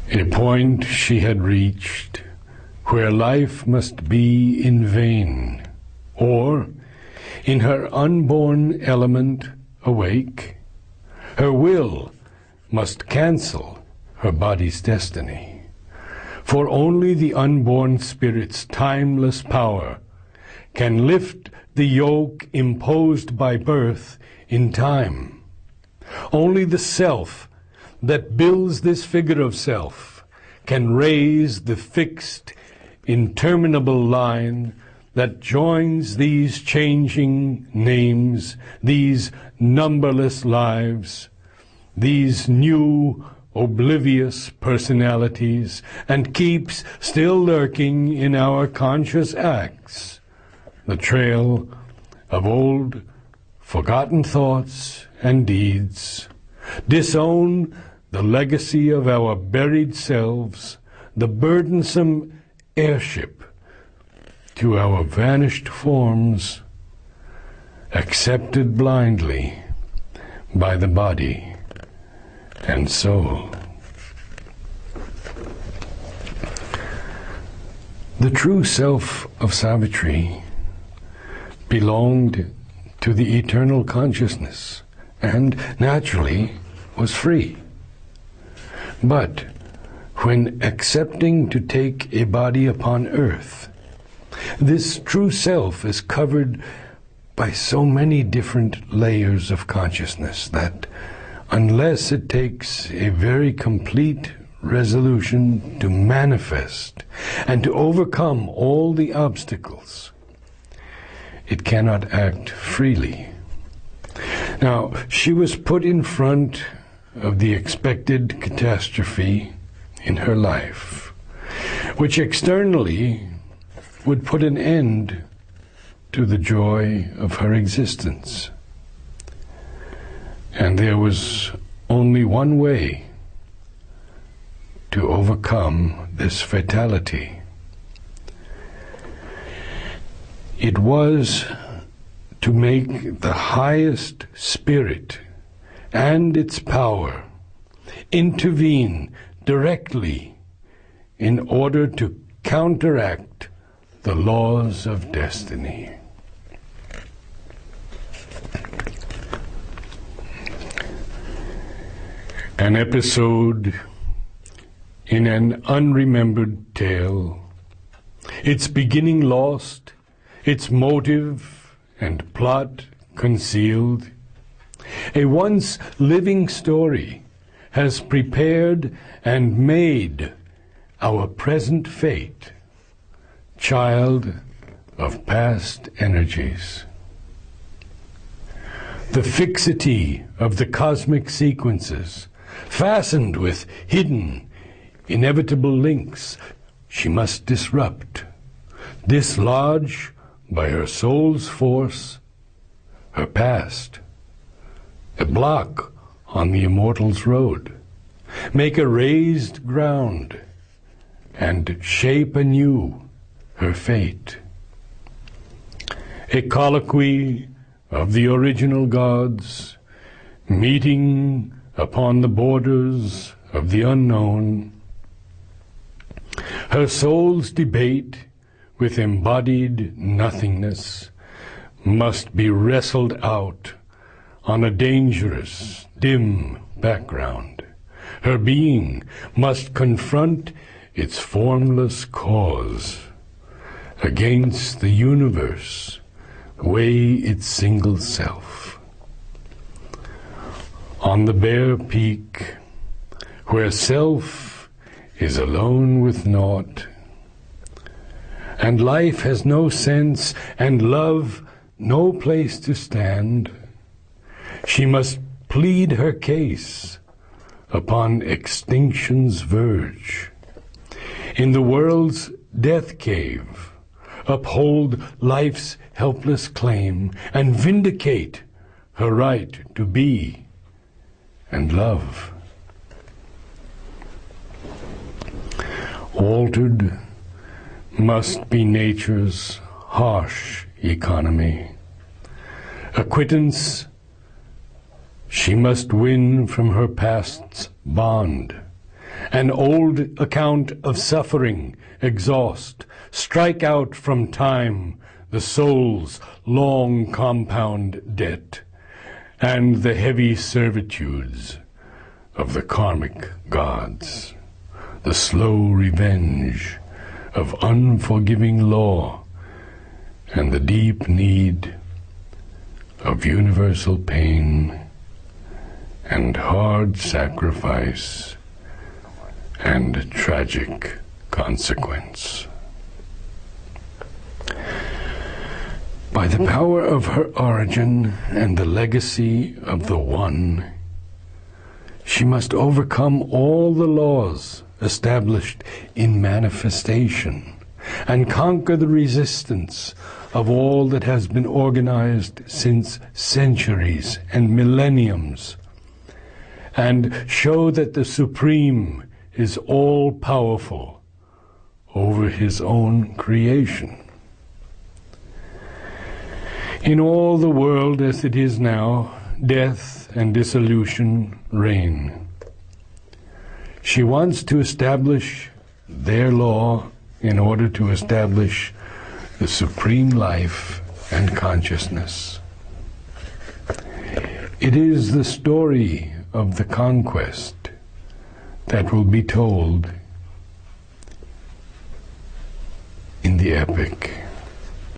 a point she had reached where life must be in vain, or, in her unborn element awake, her will must cancel her body's destiny. For only the unborn spirit's timeless power can lift the yoke imposed by birth in time. Only the self that builds this figure of self can raise the fixed, interminable line that joins these changing names, these numberless lives, these new oblivious personalities, and keeps still lurking in our conscious acts the trail of old forgotten thoughts and deeds. Disown the legacy of our buried selves, the burdensome airship to our vanished forms, accepted blindly by the body and soul. The true self of Savitri belonged to the eternal consciousness and naturally was free. But when accepting to take a body upon earth, this true self is covered by so many different layers of consciousness that unless it takes a very complete resolution to manifest and to overcome all the obstacles, it cannot act freely. Now, she was put in front of the expected catastrophe in her life, which externally would put an end to the joy of her existence. And there was only one way to overcome this fatality. It was to make the highest spirit and its power intervene directly in order to counteract the laws of destiny. An episode in an unremembered tale, its beginning lost, its motive and plot concealed. A once living story has prepared and made our present fate, child of past energies. The fixity of the cosmic sequences, fastened with hidden, inevitable links, she must disrupt, dislodge by her soul's force her past, a block on the immortal's road, make a raised ground, and shape anew her fate. A colloquy of the original gods, meeting upon the borders of the unknown, her soul's debate with embodied nothingness must be wrestled out on a dangerous, dim background. Her being must confront its formless cause, against the universe weigh its single self. On the bare peak, where self is alone with naught, and life has no sense, and love no place to stand, she must plead her case upon extinction's verge. In the world's death cave, uphold life's helpless claim, and vindicate her right to be and love. Altered must be nature's harsh economy. Acquittance she must win from her past's bond, an old account of suffering exhaust, strike out from time the soul's long compound debt, and the heavy servitudes of the karmic gods, the slow revenge of unforgiving law, and the deep need of universal pain and hard sacrifice and tragic consequence. By the power of her origin and the legacy of the One, she must overcome all the laws established in manifestation and conquer the resistance of all that has been organized since centuries and millenniums, and show that the Supreme is all-powerful over his own creation. In all the world as it is now, death and dissolution reign. She wants to establish their law in order to establish the supreme life and consciousness. It is the story of the conquest that will be told in the epic.